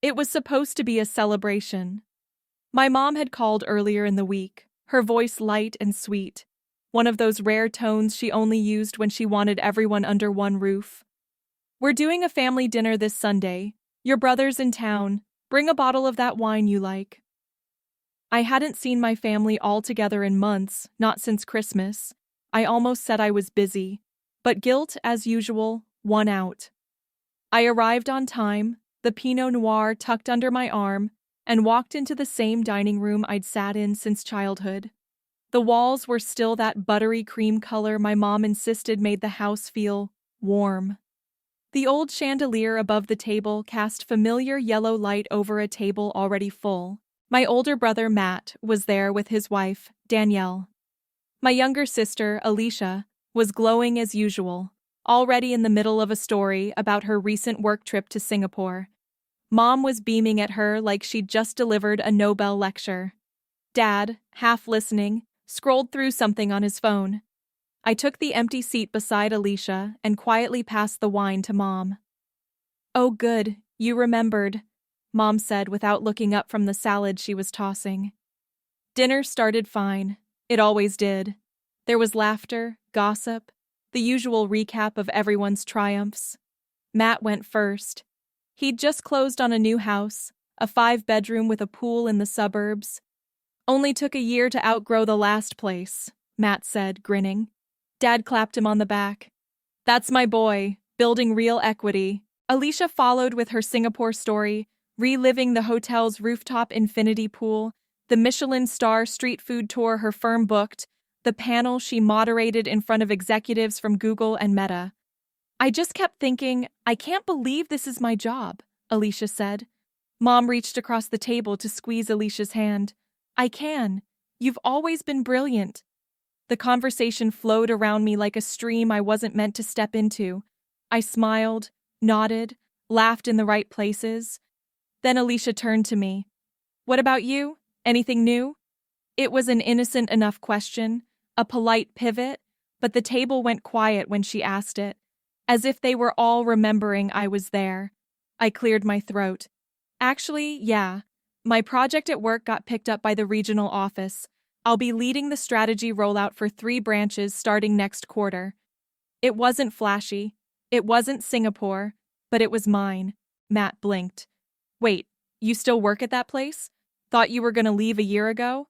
It was supposed to be a celebration. My mom had called earlier in the week, her voice light and sweet, one of those rare tones she only used when she wanted everyone under one roof. "We're doing a family dinner this Sunday. Your brother's in town. Bring a bottle of that wine you like." I hadn't seen my family all together in months, not since Christmas. I almost said I was busy, but guilt, as usual, won out. I arrived on time, the Pinot Noir tucked under my arm, and walked into the same dining room I'd sat in since childhood. The walls were still that buttery cream color my mom insisted made the house feel warm. The old chandelier above the table cast familiar yellow light over a table already full. My older brother, Matt, was there with his wife, Danielle. My younger sister, Alicia, was glowing as usual, already in the middle of a story about her recent work trip to Singapore. Mom was beaming at her like she'd just delivered a Nobel lecture. Dad, half listening, scrolled through something on his phone. I took the empty seat beside Alicia and quietly passed the wine to Mom. "Oh good, you remembered," Mom said without looking up from the salad she was tossing. Dinner started fine. It always did. There was laughter, gossip, the usual recap of everyone's triumphs. Matt went first. He'd just closed on a new house, a 5-bedroom with a pool in the suburbs. "Only took a year to outgrow the last place," Matt said, grinning. Dad clapped him on the back. "That's my boy, building real equity." Alicia followed with her Singapore story, reliving the hotel's rooftop infinity pool, the Michelin star street food tour her firm booked, the panel she moderated in front of executives from Google and Meta. "I just kept thinking, I can't believe this is my job," Alicia said. Mom reached across the table to squeeze Alicia's hand. "I can. You've always been brilliant." The conversation flowed around me like a stream I wasn't meant to step into. I smiled, nodded, laughed in the right places. Then Alicia turned to me. "What about you? Anything new?" It was an innocent enough question, a polite pivot, but the table went quiet when she asked it, as if they were all remembering I was there. I cleared my throat. "Actually, yeah. My project at work got picked up by the regional office. I'll be leading the strategy rollout for 3 branches starting next quarter." It wasn't flashy. It wasn't Singapore, but it was mine. Matt blinked. "Wait, you still work at that place? Thought you were going to leave a year ago?"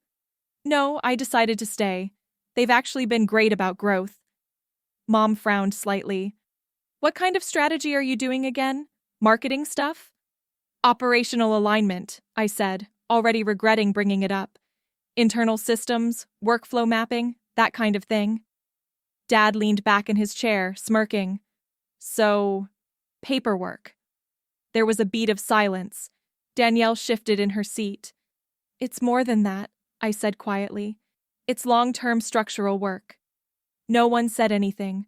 "No, I decided to stay. They've actually been great about growth." Mom frowned slightly. "What kind of strategy are you doing again? Marketing stuff?" "Operational alignment," I said, already regretting bringing it up. "Internal systems, workflow mapping, that kind of thing." Dad leaned back in his chair, smirking. "So, paperwork." There was a beat of silence. Danielle shifted in her seat. "It's more than that," I said quietly. "It's long-term structural work." No one said anything.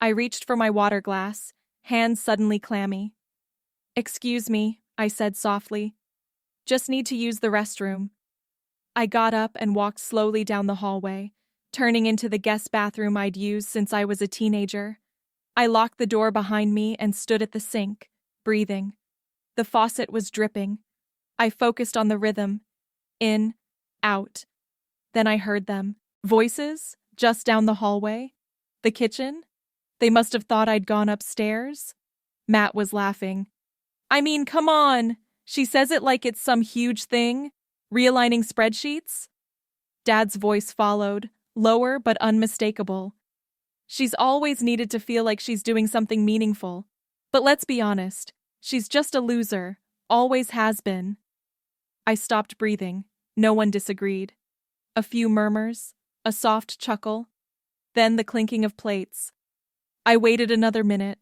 I reached for my water glass, hands suddenly clammy. "Excuse me," I said softly. "Just need to use the restroom." I got up and walked slowly down the hallway, turning into the guest bathroom I'd used since I was a teenager. I locked the door behind me and stood at the sink, breathing. The faucet was dripping. I focused on the rhythm. In, out. Then I heard them. Voices, just down the hallway. The kitchen? They must have thought I'd gone upstairs. Matt was laughing. "I mean, come on! She says it like it's some huge thing. Realigning spreadsheets?" Dad's voice followed, lower but unmistakable. "She's always needed to feel like she's doing something meaningful. But let's be honest, she's just a loser, always has been." I stopped breathing. No one disagreed. A few murmurs, a soft chuckle, then the clinking of plates. I waited another minute,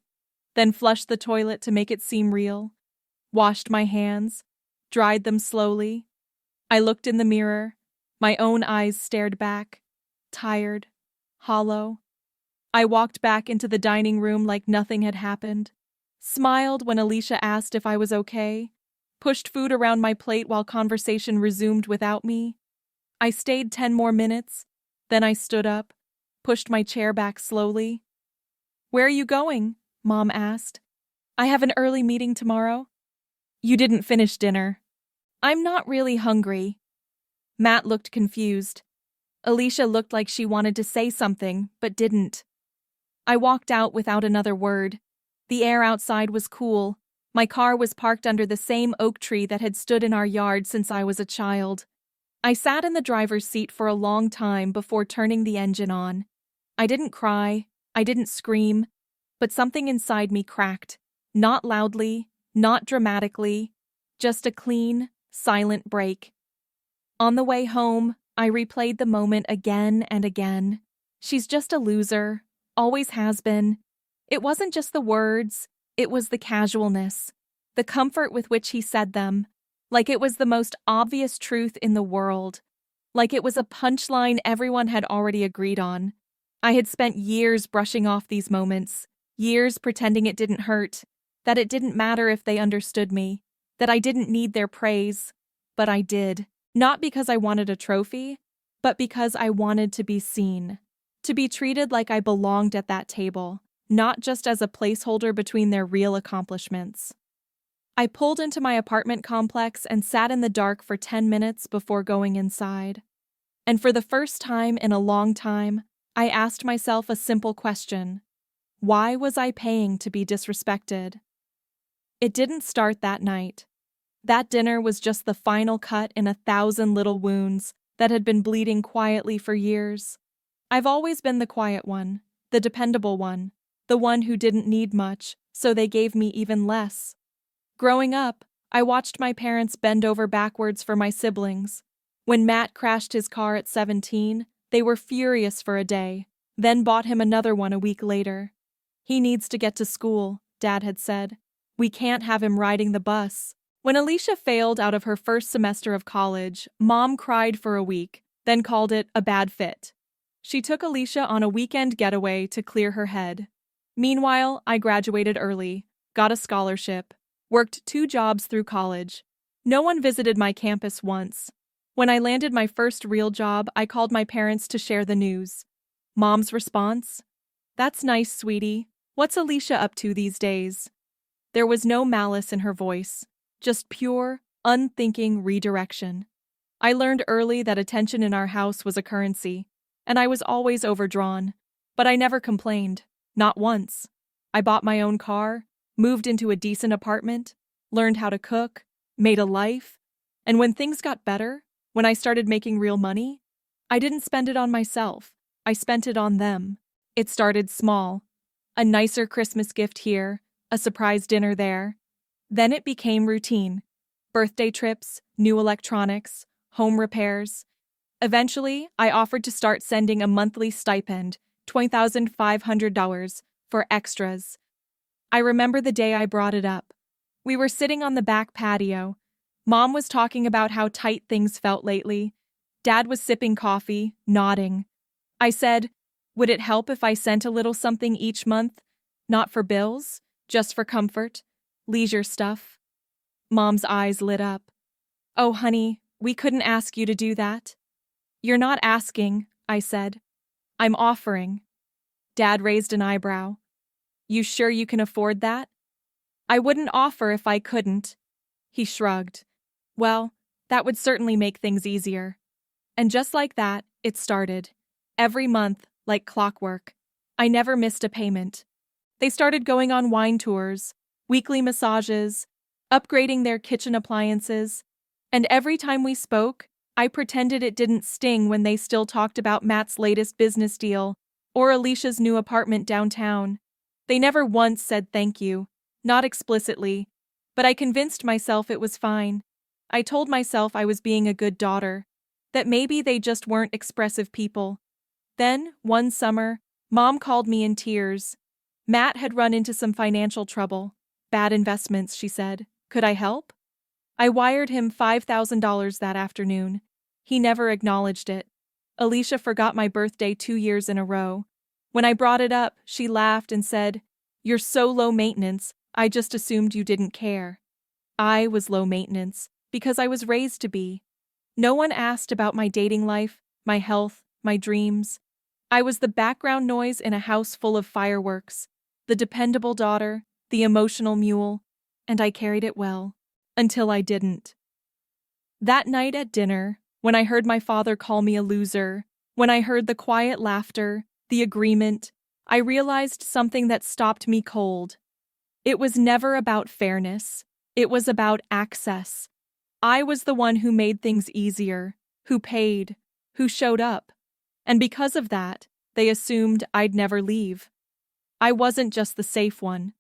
then flushed the toilet to make it seem real, washed my hands, dried them slowly. I looked in the mirror. My own eyes stared back, tired, hollow. I walked back into the dining room like nothing had happened, smiled when Alicia asked if I was okay, pushed food around my plate while conversation resumed without me. I stayed 10 more minutes, then I stood up, pushed my chair back slowly. "Where are you going?" Mom asked. "I have an early meeting tomorrow." You didn't finish dinner. I'm not really hungry. Matt looked confused. Alicia looked like she wanted to say something, but didn't. I walked out without another word. The air outside was cool. My car was parked under the same oak tree that had stood in our yard since I was a child. I sat in the driver's seat for a long time before turning the engine on. I didn't cry, I didn't scream, but something inside me cracked. Not loudly, not dramatically, just a clean, silent break. On the way home, I replayed the moment again and again. She's just a loser, always has been. It wasn't just the words, it was the casualness, the comfort with which he said them, like it was the most obvious truth in the world, like it was a punchline everyone had already agreed on. I had spent years brushing off these moments, years pretending it didn't hurt, that it didn't matter if they understood me, that I didn't need their praise, but I did. Not because I wanted a trophy, but because I wanted to be seen, to be treated like I belonged at that table, not just as a placeholder between their real accomplishments. I pulled into my apartment complex and sat in the dark for 10 minutes before going inside. And for the first time in a long time, I asked myself a simple question. Why was I paying to be disrespected? It didn't start that night. That dinner was just the final cut in 1,000 little wounds that had been bleeding quietly for years. I've always been the quiet one, the dependable one, the one who didn't need much, so they gave me even less. Growing up, I watched my parents bend over backwards for my siblings. When Matt crashed his car at 17, they were furious for a day, then bought him another one a week later. He needs to get to school, Dad had said. We can't have him riding the bus. When Alicia failed out of her first semester of college, Mom cried for a week, then called it a bad fit. She took Alicia on a weekend getaway to clear her head. Meanwhile, I graduated early, got a scholarship, worked 2 jobs through college. No one visited my campus once. When I landed my first real job, I called my parents to share the news. Mom's response? That's nice, sweetie. What's Alicia up to these days? There was no malice in her voice. Just pure, unthinking redirection. I learned early that attention in our house was a currency, and I was always overdrawn. But I never complained, not once. I bought my own car, moved into a decent apartment, learned how to cook, made a life, and when things got better, when I started making real money, I didn't spend it on myself, I spent it on them. It started small. A nicer Christmas gift here, a surprise dinner there. Then it became routine. Birthday trips, new electronics, home repairs. Eventually, I offered to start sending a monthly stipend, $20,500, for extras. I remember the day I brought it up. We were sitting on the back patio. Mom was talking about how tight things felt lately. Dad was sipping coffee, nodding. I said, would it help if I sent a little something each month? Not for bills, just for comfort. Leisure stuff. Mom's eyes lit up. Oh, honey, we couldn't ask you to do that. You're not asking, I said. I'm offering. Dad raised an eyebrow. You sure you can afford that? I wouldn't offer if I couldn't. He shrugged. Well, that would certainly make things easier. And just like that, it started. Every month, like clockwork. I never missed a payment. They started going on wine tours, weekly massages, upgrading their kitchen appliances, and every time we spoke, I pretended it didn't sting when they still talked about Matt's latest business deal or Alicia's new apartment downtown. They never once said thank you, not explicitly, but I convinced myself it was fine. I told myself I was being a good daughter, that maybe they just weren't expressive people. Then, one summer, Mom called me in tears. Matt had run into some financial trouble. Bad investments, she said. Could I help? I wired him $5,000 that afternoon. He never acknowledged it. Alicia forgot my birthday 2 years in a row. When I brought it up, she laughed and said, "You're so low maintenance, I just assumed you didn't care." I was low maintenance, because I was raised to be. No one asked about my dating life, my health, my dreams. I was the background noise in a house full of fireworks, the dependable daughter, the emotional mule, and I carried it well. until I didn't. That night at dinner, when I heard my father call me a loser, when I heard the quiet laughter, the agreement, I realized something that stopped me cold. It was never about fairness. It was about access. I was the one who made things easier, who paid, who showed up. And because of that, they assumed I'd never leave. I wasn't just the safe one.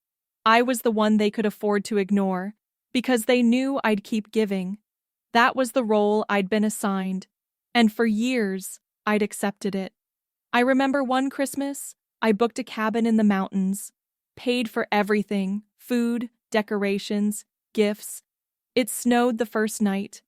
I was the one they could afford to ignore, because they knew I'd keep giving. That was the role I'd been assigned, and for years, I'd accepted it. I remember one Christmas, I booked a cabin in the mountains, paid for everything, food, decorations, gifts. It snowed the first night.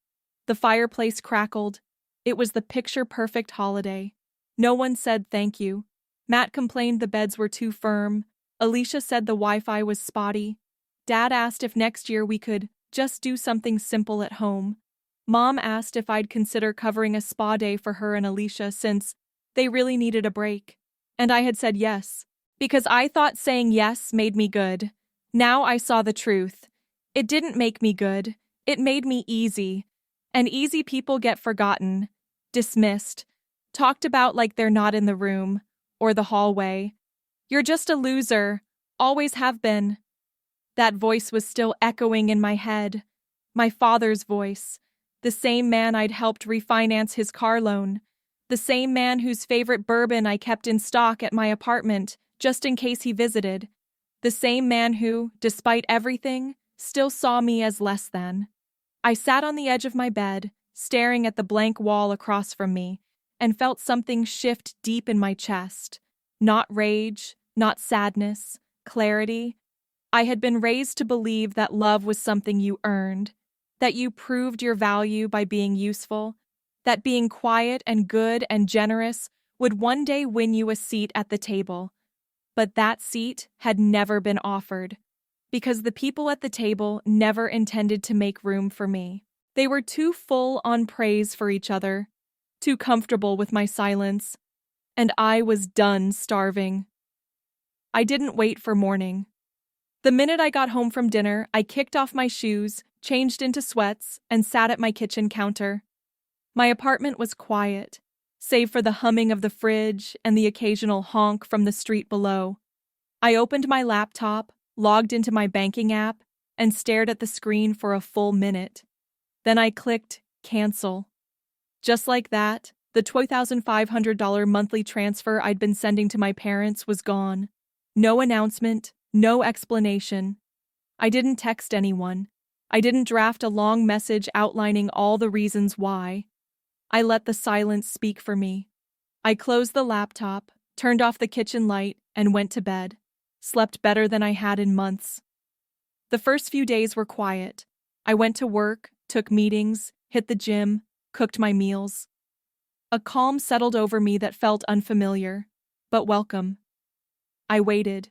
The fireplace crackled. It was the picture-perfect holiday. No one said thank you. Matt complained the beds were too firm. Alicia said the Wi-Fi was spotty. Dad asked if next year we could just do something simple at home. Mom asked if I'd consider covering a spa day for her and Alicia since they really needed a break. And I had said yes, because I thought saying yes made me good. Now I saw the truth. It didn't make me good. It made me easy. And easy people get forgotten, dismissed, talked about like they're not in the room or the hallway. You're just a loser, always have been. That voice was still echoing in my head. My father's voice. The same man I'd helped refinance his car loan. The same man whose favorite bourbon I kept in stock at my apartment, just in case he visited. The same man who, despite everything, still saw me as less than. I sat on the edge of my bed, staring at the blank wall across from me, and felt something shift deep in my chest. Not rage, not sadness, clarity. I had been raised to believe that love was something you earned, that you proved your value by being useful, that being quiet and good and generous would one day win you a seat at the table. But that seat had never been offered, because the people at the table never intended to make room for me. They were too full on praise for each other, too comfortable with my silence, and I was done starving. I didn't wait for morning. The minute I got home from dinner, I kicked off my shoes, changed into sweats, and sat at my kitchen counter. My apartment was quiet, save for the humming of the fridge and the occasional honk from the street below. I opened my laptop, logged into my banking app, and stared at the screen for a full minute. Then I clicked cancel. Just like that, the $2,500 monthly transfer I'd been sending to my parents was gone. No announcement, no explanation. I didn't text anyone. I didn't draft a long message outlining all the reasons why. I let the silence speak for me. I closed the laptop, turned off the kitchen light, and went to bed. Slept better than I had in months. The first few days were quiet. I went to work, took meetings, hit the gym, cooked my meals. A calm settled over me that felt unfamiliar, but welcome. I waited.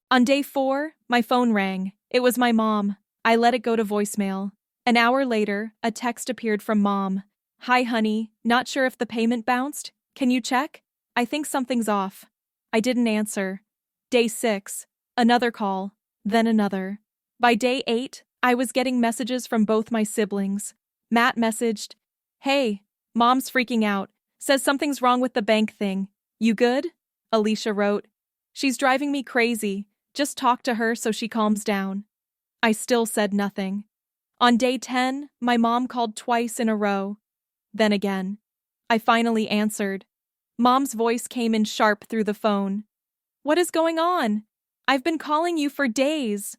On day 4, my phone rang. It was my mom. I let it go to voicemail. An hour later, a text appeared from Mom. "Hi, honey, not sure if the payment bounced? Can you check? I think something's off." I didn't answer. Day 6, another call, then another. By day 8, I was getting messages from both my siblings. Matt messaged, "Hey, Mom's freaking out. Says something's wrong with the bank thing. You good?" Alicia wrote, "She's driving me crazy. Just talk to her so she calms down." I still said nothing. On day 10, my mom called twice in a row. Then again. I finally answered. Mom's voice came in sharp through the phone. "What is going on? I've been calling you for days."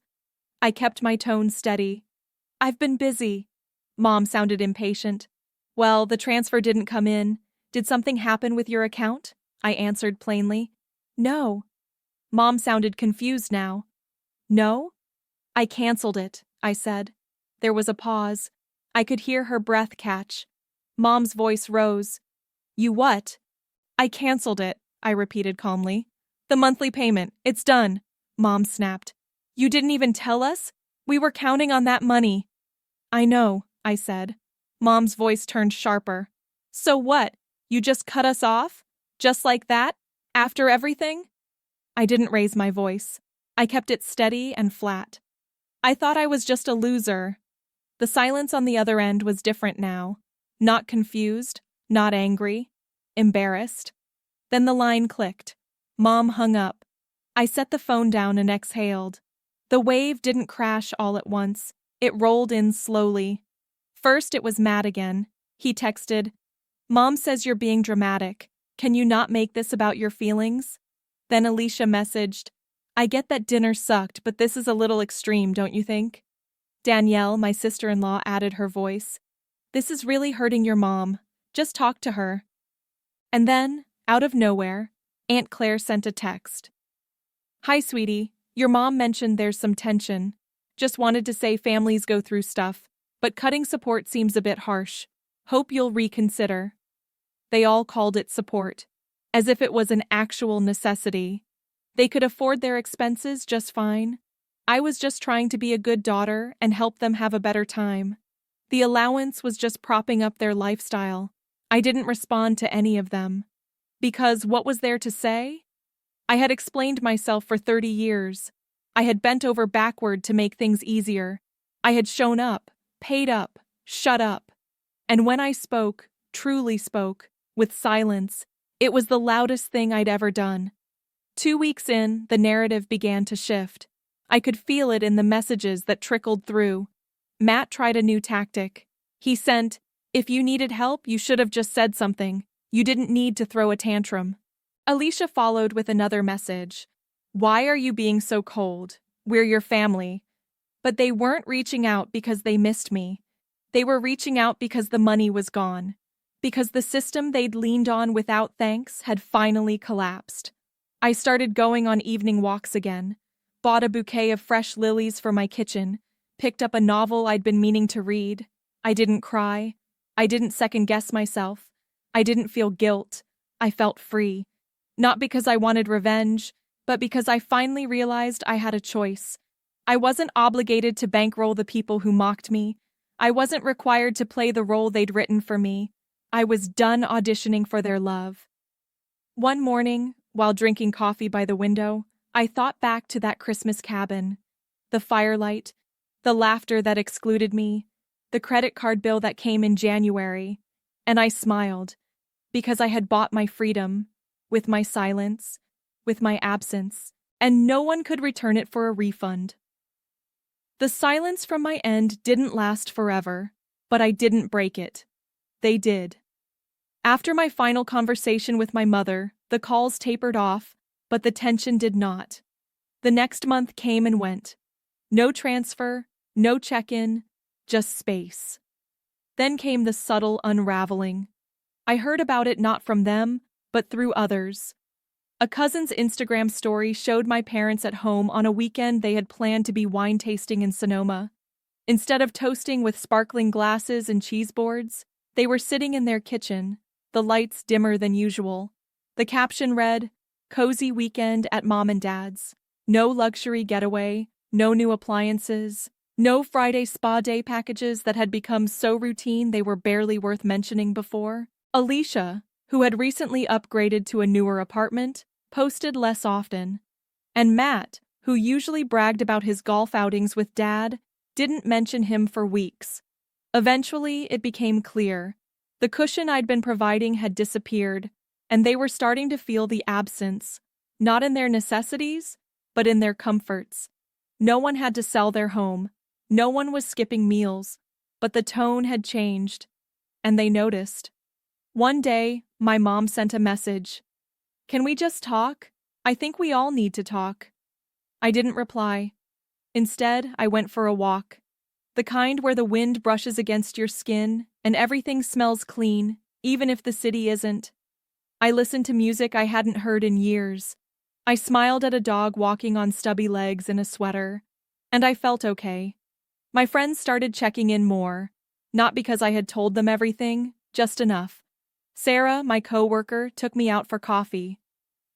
I kept my tone steady. "I've been busy." Mom sounded impatient. "Well, the transfer didn't come in. Did something happen with your account?" I answered plainly. "No." Mom sounded confused now. "No?" "I canceled it," I said. There was a pause. I could hear her breath catch. Mom's voice rose. "You what?" "I canceled it," I repeated calmly. "The monthly payment, it's done." Mom snapped. "You didn't even tell us? We were counting on that money." "I know," I said. Mom's voice turned sharper. "So what? You just cut us off? Just like that? After everything?" I didn't raise my voice. I kept it steady and flat. "I thought I was just a loser." The silence on the other end was different now. Not confused, not angry, embarrassed. Then the line clicked. Mom hung up. I set the phone down and exhaled. The wave didn't crash all at once. It rolled in slowly. First, it was Matt again. He texted, "Mom says you're being dramatic. Can you not make this about your feelings?" Then Alicia messaged, "I get that dinner sucked, but this is a little extreme, don't you think?" Danielle, my sister-in-law, added her voice. "This is really hurting your mom. Just talk to her." And then, out of nowhere, Aunt Claire sent a text. "Hi, sweetie. Your mom mentioned there's some tension. Just wanted to say families go through stuff, but cutting support seems a bit harsh. Hope you'll reconsider." They all called it support, as if it was an actual necessity. They could afford their expenses just fine. I was just trying to be a good daughter and help them have a better time. The allowance was just propping up their lifestyle. I didn't respond to any of them. Because what was there to say? I had explained myself for 30 years. I had bent over backward to make things easier. I had shown up, paid up, shut up. And when I spoke, truly spoke, with silence, it was the loudest thing I'd ever done. 2 weeks in, the narrative began to shift. I could feel it in the messages that trickled through. Matt tried a new tactic. He sent, "If you needed help, you should have just said something. You didn't need to throw a tantrum." Alicia followed with another message. "Why are you being so cold? We're your family." But they weren't reaching out because they missed me. They were reaching out because the money was gone. Because the system they'd leaned on without thanks had finally collapsed. I started going on evening walks again, bought a bouquet of fresh lilies for my kitchen, picked up a novel I'd been meaning to read. I didn't cry. I didn't second-guess myself. I didn't feel guilt. I felt free. Not because I wanted revenge, but because I finally realized I had a choice. I wasn't obligated to bankroll the people who mocked me. I wasn't required to play the role they'd written for me. I was done auditioning for their love. One morning, while drinking coffee by the window, I thought back to that Christmas cabin. The firelight, the laughter that excluded me, the credit card bill that came in January, and I smiled, because I had bought my freedom, with my silence, with my absence, and no one could return it for a refund. The silence from my end didn't last forever, but I didn't break it. They did. After my final conversation with my mother, the calls tapered off, but the tension did not. The next month came and went. No transfer, no check-in, just space. Then came the subtle unraveling. I heard about it not from them, but through others. A cousin's Instagram story showed my parents at home on a weekend they had planned to be wine tasting in Sonoma. Instead of toasting with sparkling glasses and cheese boards, they were sitting in their kitchen, the lights dimmer than usual. The caption read, "Cozy weekend at Mom and Dad's. No luxury getaway, no new appliances, no Friday spa day packages that had become so routine they were barely worth mentioning before." Alicia, who had recently upgraded to a newer apartment, posted less often. And Matt, who usually bragged about his golf outings with Dad, didn't mention him for weeks. Eventually, it became clear. The cushion I'd been providing had disappeared, and they were starting to feel the absence, not in their necessities, but in their comforts. No one had to sell their home. No one was skipping meals, but the tone had changed, and they noticed. One day, my mom sent a message. "Can we just talk? I think we all need to talk." I didn't reply. Instead, I went for a walk. The kind where the wind brushes against your skin and everything smells clean, even if the city isn't. I listened to music I hadn't heard in years. I smiled at a dog walking on stubby legs in a sweater, and I felt okay. My friends started checking in more, not because I had told them everything, just enough. Sarah, my coworker, took me out for coffee.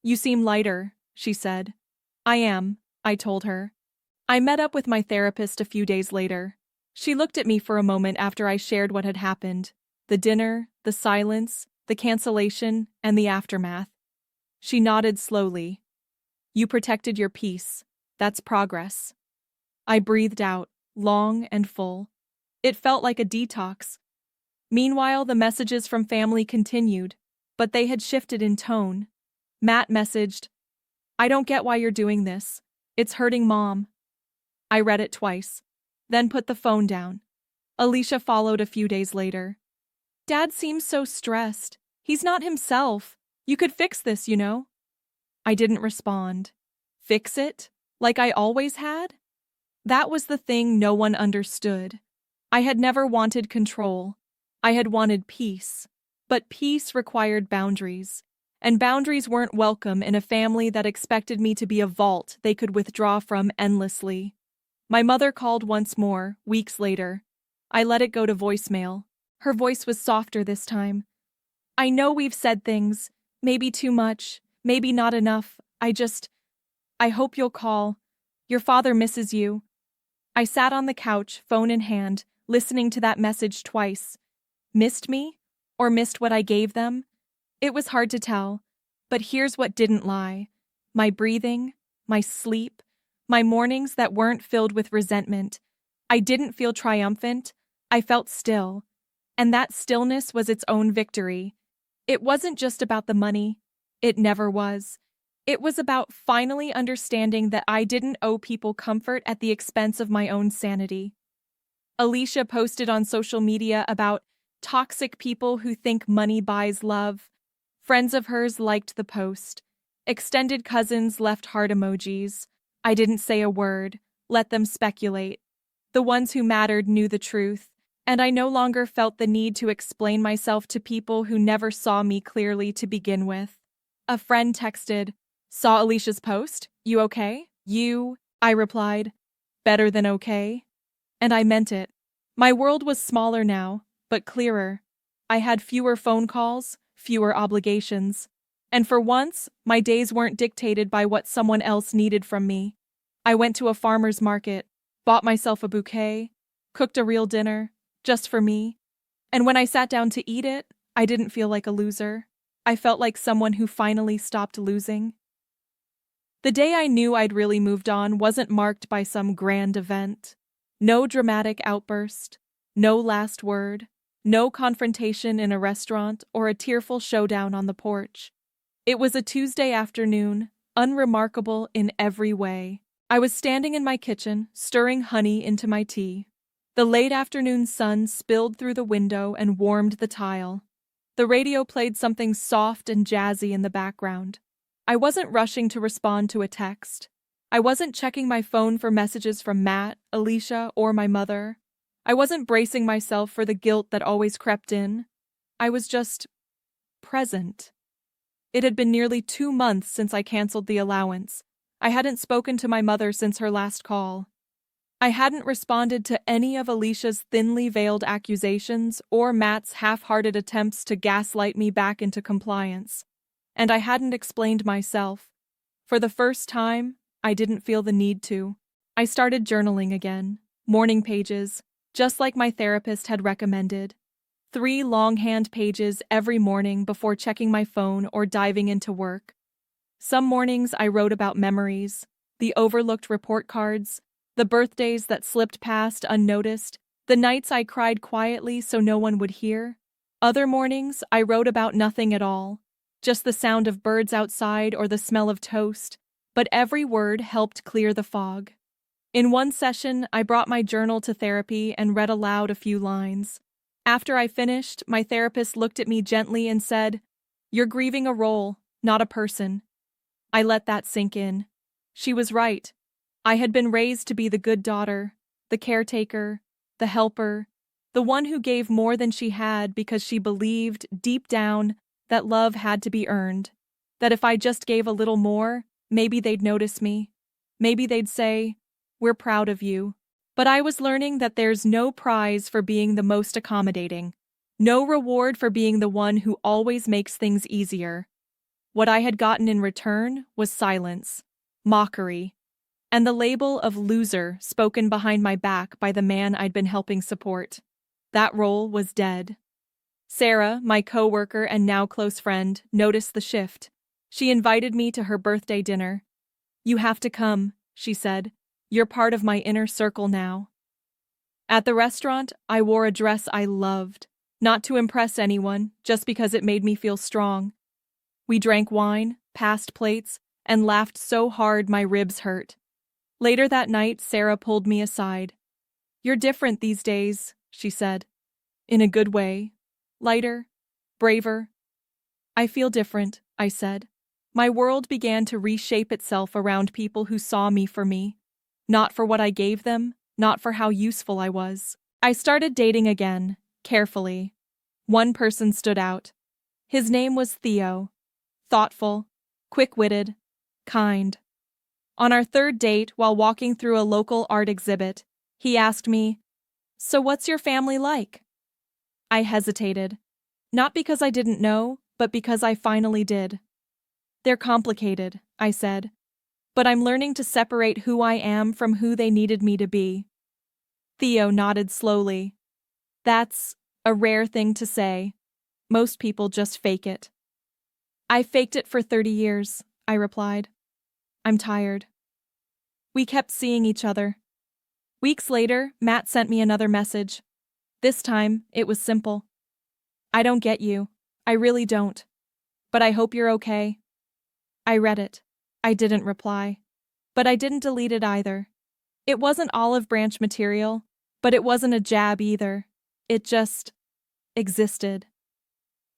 "You seem lighter," she said. "I am," I told her. I met up with my therapist a few days later. She looked at me for a moment after I shared what had happened. The dinner, the silence, the cancellation, and the aftermath. She nodded slowly. "You protected your peace. That's progress." I breathed out, long and full. It felt like a detox. Meanwhile, the messages from family continued, but they had shifted in tone. Matt messaged, "I don't get why you're doing this. It's hurting Mom." I read it twice, then put the phone down. Alicia followed a few days later. "Dad seems so stressed. He's not himself. You could fix this, you know." I didn't respond. Fix it? Like I always had? That was the thing no one understood. I had never wanted control. I had wanted peace. But peace required boundaries. And boundaries weren't welcome in a family that expected me to be a vault they could withdraw from endlessly. My mother called once more, weeks later. I let it go to voicemail. Her voice was softer this time. "I know we've said things, maybe too much, maybe not enough. I hope you'll call. Your father misses you." I sat on the couch, phone in hand, listening to that message twice. Missed me? Or missed what I gave them? It was hard to tell. But here's what didn't lie. My breathing, my sleep, my mornings that weren't filled with resentment. I didn't feel triumphant. I felt still. And that stillness was its own victory. It wasn't just about the money. It never was. It was about finally understanding that I didn't owe people comfort at the expense of my own sanity. Alicia posted on social media about toxic people who think money buys love. Friends of hers liked the post. Extended cousins left heart emojis. I didn't say a word, let them speculate. The ones who mattered knew the truth, and I no longer felt the need to explain myself to people who never saw me clearly to begin with. A friend texted, "Saw Alicia's post? You okay?" I replied, "Better than okay." And I meant it. My world was smaller now, but clearer. I had fewer phone calls, fewer obligations. And for once, my days weren't dictated by what someone else needed from me. I went to a farmer's market, bought myself a bouquet, cooked a real dinner, just for me. And when I sat down to eat it, I didn't feel like a loser. I felt like someone who finally stopped losing. The day I knew I'd really moved on wasn't marked by some grand event. No dramatic outburst, no last word, no confrontation in a restaurant or a tearful showdown on the porch. It was a Tuesday afternoon, unremarkable in every way. I was standing in my kitchen, stirring honey into my tea. The late afternoon sun spilled through the window and warmed the tile. The radio played something soft and jazzy in the background. I wasn't rushing to respond to a text. I wasn't checking my phone for messages from Matt, Alicia, or my mother. I wasn't bracing myself for the guilt that always crept in. I was just present. It had been nearly 2 months since I canceled the allowance. I hadn't spoken to my mother since her last call. I hadn't responded to any of Alicia's thinly veiled accusations or Matt's half-hearted attempts to gaslight me back into compliance. And I hadn't explained myself. For the first time, I didn't feel the need to. I started journaling again, morning pages, just like my therapist had recommended. 3 longhand pages every morning before checking my phone or diving into work. Some mornings I wrote about memories, the overlooked report cards, the birthdays that slipped past unnoticed, the nights I cried quietly so no one would hear. Other mornings I wrote about nothing at all, just the sound of birds outside or the smell of toast, but every word helped clear the fog. In one session, I brought my journal to therapy and read aloud a few lines. After I finished, my therapist looked at me gently and said, "You're grieving a role, not a person." I let that sink in. She was right. I had been raised to be the good daughter, the caretaker, the helper, the one who gave more than she had because she believed, deep down, that love had to be earned. That if I just gave a little more, maybe they'd notice me. Maybe they'd say, "We're proud of you." But I was learning that there's no prize for being the most accommodating, no reward for being the one who always makes things easier. What I had gotten in return was silence, mockery, and the label of loser spoken behind my back by the man I'd been helping support. That role was dead. Sarah, my coworker and now close friend, noticed the shift. She invited me to her birthday dinner. "You have to come," she said. "You're part of my inner circle now." At the restaurant, I wore a dress I loved, not to impress anyone, just because it made me feel strong. We drank wine, passed plates, and laughed so hard my ribs hurt. Later that night, Sarah pulled me aside. "You're different these days," she said. "In a good way. Lighter, braver." "I feel different," I said. My world began to reshape itself around people who saw me for me. Not for what I gave them, not for how useful I was. I started dating again, carefully. One person stood out. His name was Theo. Thoughtful, quick-witted, kind. On our third date, while walking through a local art exhibit, he asked me, "So what's your family like?" I hesitated. Not because I didn't know, but because I finally did. "They're complicated," I said. "But I'm learning to separate who I am from who they needed me to be." Theo nodded slowly. "That's a rare thing to say. Most people just fake it." "I faked it for 30 years, I replied. "I'm tired." We kept seeing each other. Weeks later, Matt sent me another message. This time, it was simple. "I don't get you. I really don't. But I hope you're okay." I read it. I didn't reply. But I didn't delete it either. It wasn't olive branch material, but it wasn't a jab either. It just existed.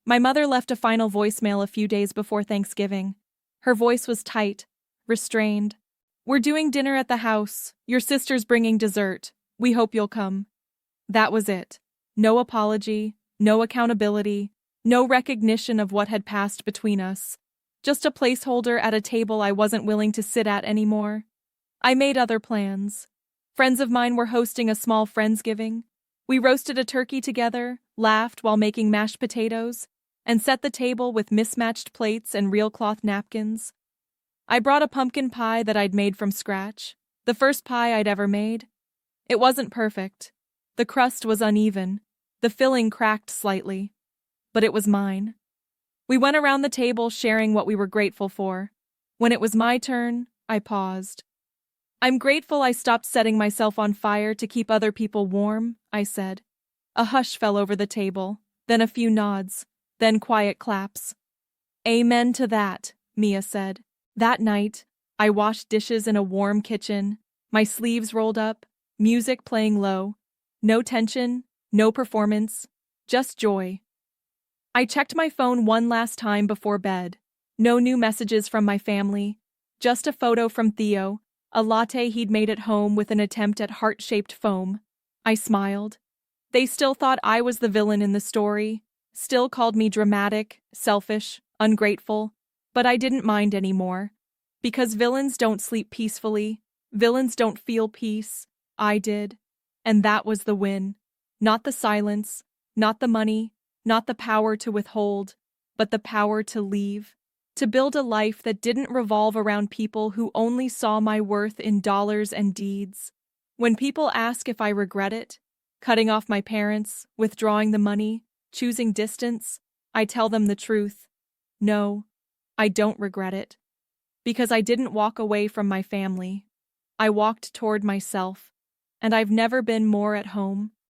My mother left a final voicemail a few days before Thanksgiving. Her voice was tight, restrained. "We're doing dinner at the house. Your sister's bringing dessert. We hope you'll come." That was it. No apology, no accountability, no recognition of what had passed between us. Just a placeholder at a table I wasn't willing to sit at anymore. I made other plans. Friends of mine were hosting a small Friendsgiving. We roasted a turkey together, laughed while making mashed potatoes, and set the table with mismatched plates and real cloth napkins. I brought a pumpkin pie that I'd made from scratch, the first pie I'd ever made. It wasn't perfect. The crust was uneven, the filling cracked slightly, but it was mine. We went around the table sharing what we were grateful for. When it was my turn, I paused. "I'm grateful I stopped setting myself on fire to keep other people warm," I said. A hush fell over the table, then a few nods, then quiet claps. "Amen to that," Mia said. That night, I washed dishes in a warm kitchen, my sleeves rolled up, music playing low. No tension, no performance, just joy. I checked my phone one last time before bed. No new messages from my family. Just a photo from Theo, a latte he'd made at home with an attempt at heart-shaped foam. I smiled. They still thought I was the villain in the story, still called me dramatic, selfish, ungrateful, but I didn't mind anymore. Because villains don't sleep peacefully, villains don't feel peace. I did. And that was the win. Not the silence, not the money, not the power to withhold, but the power to leave, to build a life that didn't revolve around people who only saw my worth in dollars and deeds. When people ask if I regret it, cutting off my parents, withdrawing the money, choosing distance, I tell them the truth. No, I don't regret it. Because I didn't walk away from my family. I walked toward myself, and I've never been more at home.